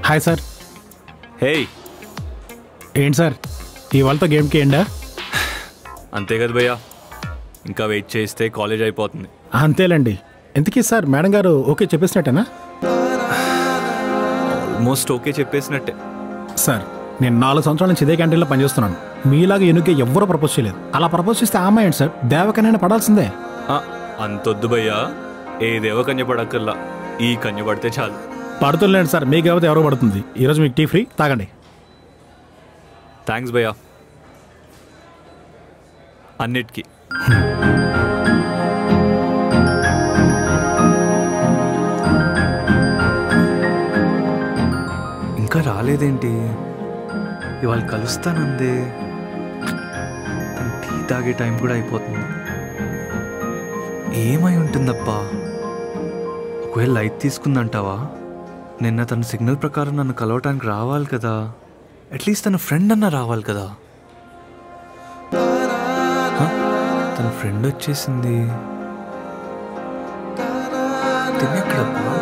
Hi sir. హే, ఏంటి sir ఇవాళతో గేమ్కి ఏండా? అంతే కదా భయ్యా, ఇంకా వెయిట్ చేస్తే కాలేజ్ అయిపోతుంది. అంతేలేండి. ఎందుకీ సార్ మేడం గారు ఓకే చెప్పేసినట్టేనా? ఆల్మోస్ట్ ఓకే చెప్పేసినట్టే. సార్ నేను 4 సంవత్సరాల నుంచి ఇదే క్యాంటీన్లో పనిచేస్తున్నాను. మీలాగా ఎనుకే ఎవ్వరూ ప్రపోజ్ చేయలేదు. అలా ప్రపోజ్ చేస్తే ఆ అమ్మాయి ఏంటి సార్, దేవకన్యైనా పడాల్సిందే. అంతొద్దు భయ్యా, ఏ దేవ కన్య పడక్కర్లా, ఈ కన్య పడితే చాలు. పడుతుందండి సార్, మీకు కాబట్టి ఎవరో పడుతుంది. ఈరోజు మీకు టీ ఫ్రీ, తాగండి. థ్యాంక్స్ భయ్యా అన్నిటికీ. ఇంకా రాలేదేంటి? ఇవాళ కలుస్తానందే. టీ తాగే టైం కూడా అయిపోతుంది. ఏమై ఉంటుందబ్బా? ఒకవేళ లైట్ తీసుకుందంటావా? నిన్న తన సిగ్నల్ ప్రకారం నన్ను కలవటానికి రావాలి కదా, అట్లీస్ట్ తన ఫ్రెండ్ అన్న రావాలి కదా. తన ఫ్రెండ్ వచ్చేసింది. తిన్నెక్కడబ్బా?